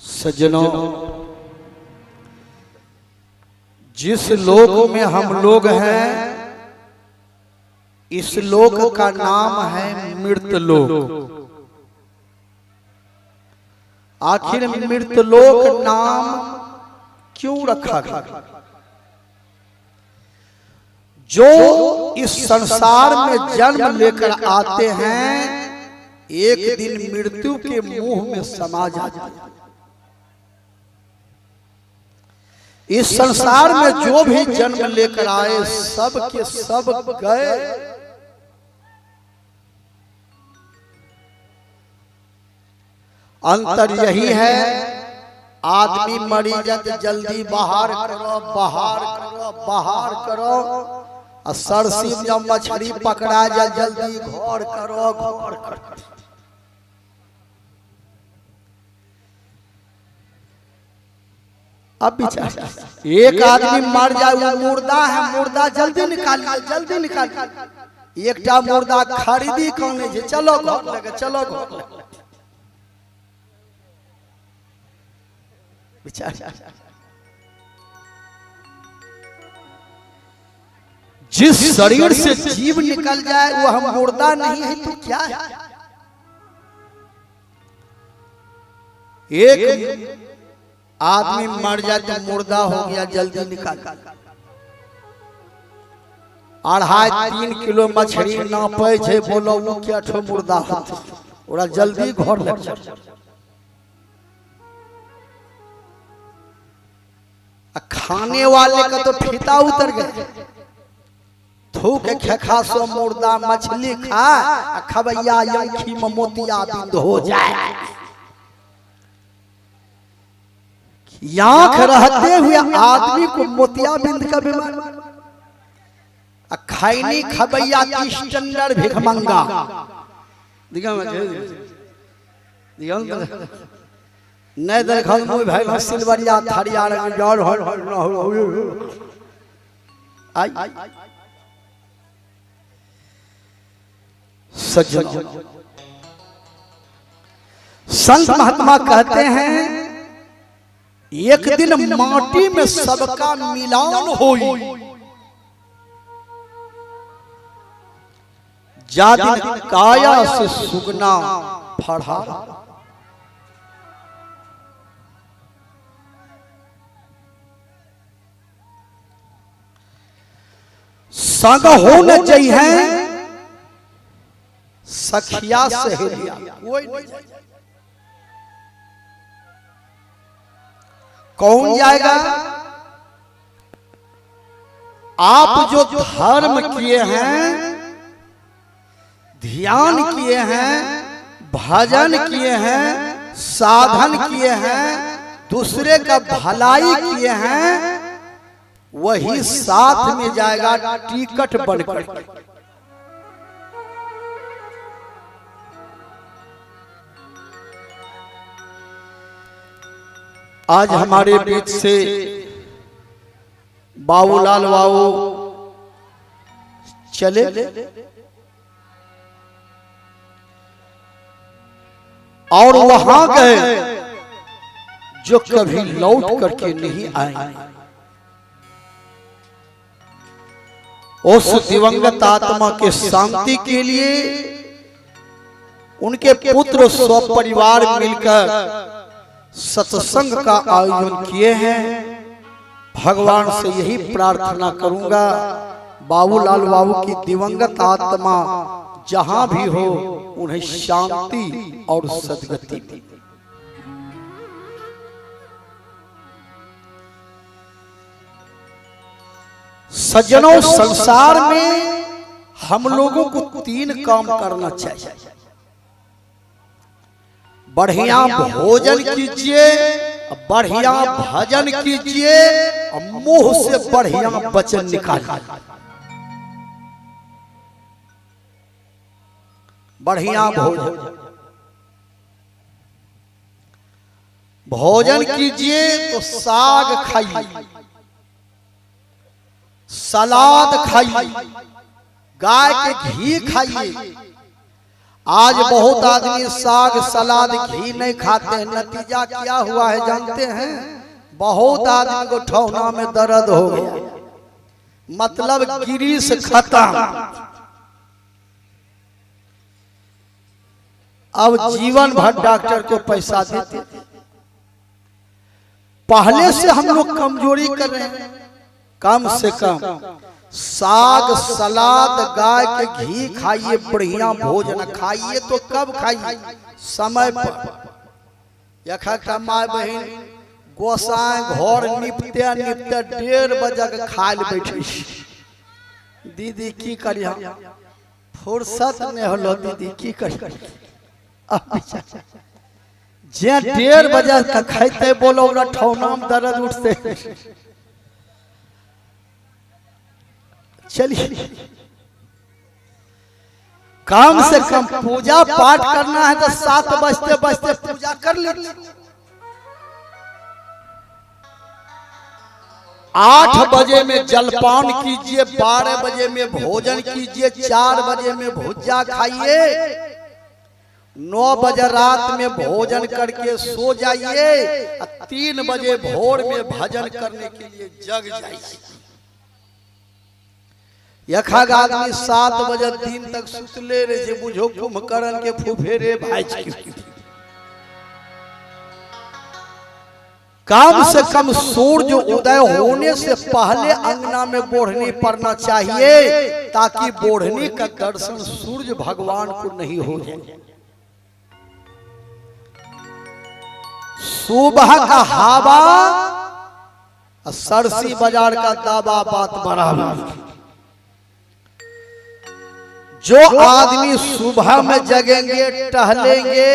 सज्जनों, जिस लोक में हम लोग हैं, इस लोक का नाम है मृतलोक। आखिर मृतलोक नाम क्यों रखा गया? जो इस संसार में जन्म लेकर आते हैं, एक दिन मृत्यु के मुंह में समा जाते हैं। इस संसार में जो भी जन्म लेकर आए, सब के सब गए। अंतर यही है, आदमी मरी जाते जल्दी बाहर करो, बाहर करो, बाहर करो। और सरसी जब मछली पकड़ा जाए जल्दी घर करो, घर करो। अब बेचारा एक आदमी मर जाए, वो मुर्दा है, मुर्दा जल्दी निकालिए, जल्दी निकालिए। एकटा मुर्दा खरीदी कौन है, चलो घर लगे, चलो घर लगे। बेचारा जिस शरीर से जीव निकल जाए वो हम मुर्दा नहीं है तो क्या है? एक आदमी मर जाए तो मुर्दा हो गया, जल्दी निकाल। 2.5-3 किलो मछली नापे छे, बोलो वो क्या ठो मुर्दा होते, ओरा जल्दी घर लग जाए। खाने वाले का तो फीता उतर गए, थूक खेखा सो मुर्दा मछली खा, खबैया आंखी में मोतिया बिंद हो जाए। आंख रहते हुए आदमी को मोतिया बिंद का बीमारी, खैनी खबैया स्टैंडर्ड भिखमंगा। नहीं देखल मुई भाई सिलवरिया थरिया रंग जड़ हो आई। सज्जनों, संत महात्मा कहते हैं, एक दिन माटी में सबका मिलान होई, जा दिन काया से सुगना फड़ा। संग होने चाहिए सखिया सहेलिया, कोई नहीं। कौन जाएगा? आप जो धर्म किए हैं, ध्यान किए हैं, भजन किए हैं, साधन किए हैं, दूसरे का भलाई किए हैं, वही साथ में जाएगा टिकट बनकर। आज हमारे बीच से बाबूलाल बाबू चले, और वहां गए जो कभी लौट करके नहीं आए। उस दिवंगत आत्मा के शांति के लिए उनके पुत्र स्वपरिवार मिलकर सत्संग का आयोजन किए हैं। भगवान से यही प्रार्थना करूंगा, बाबूलाल बाबू की दिवंगत आत्मा जहां भी हो, उन्हें शांति और सद्गति दी। सज्जनों, संसार में हम लोगों को 3 काम करना चाहिए। बढ़िया भोजन कीजिए, बढ़िया भजन कीजिए, और मुंह से बढ़िया वचन निकालिए। बढ़िया भोजन कीजिए तो साग खाइए, सलाद खाइए, गाय के घी खाइए, आज बहुत आदमी साग सलाद घी नहीं खाते हैं, नतीजा क्या हुआ है जानते हैं? बहुत आदमी को ठौना में दर्द हो गया, मतलब गिरीश खत्म। अब जीवन भर डॉक्टर को पैसा देते। पहले से हम लोग कमजोरी कर रहे हैं। कम से कम साग सलाद गाय के घी खाइए, बढ़िया भोजन खाइए। तो कब खाइए? समय पर। यखा माय बहन गोसाई घर निपते निपते 1:30 बजे खाए बैठे। दीदी की करिया, फुर्सत नहीं होलो दीदी की करिया। जे 1:30 बजे का खाते बोलो ठौना में दर्द उठते। चलिए, कम से कम पूजा पाठ करना है तो 7 बजते बजते पूजा कर लीजिए। 8 बजे में जलपान कीजिए, 12 बजे में भोजन कीजिए, 4 बजे में भुजिया खाइए, 9 बजे रात में भोजन करके सो जाइए, 3 बजे भोर में भजन करने के लिए जग जाइए। यखा आदमी 7 बजे दिन तक सुतले रहे, बुझो कुंभकर्ण के फुफेरे भाई। कम से कम सूर्य उदय होने से पहले अंगना में बोढ़नी पड़ना चाहिए, ताकि बोढ़नी का दर्शन सूर्य भगवान को नहीं हो जाए। सुबह का हवा सरसी बाजार का दावा बात बराबर। जो आदमी सुबह में जगेंगे, टहलेंगे,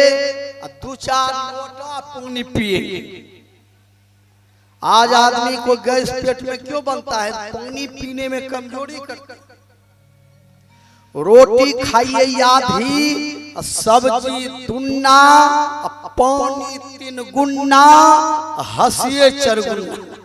2-4 लोटा पानी पिएंगे। आज आदमी को गैस पेट में क्यों बनता है? पानी पीने में कमजोरी करता है। रोटी खाइए आधी, सब्जी दुन्ना, पानी 3 गुना, हंसिए 4 गुना।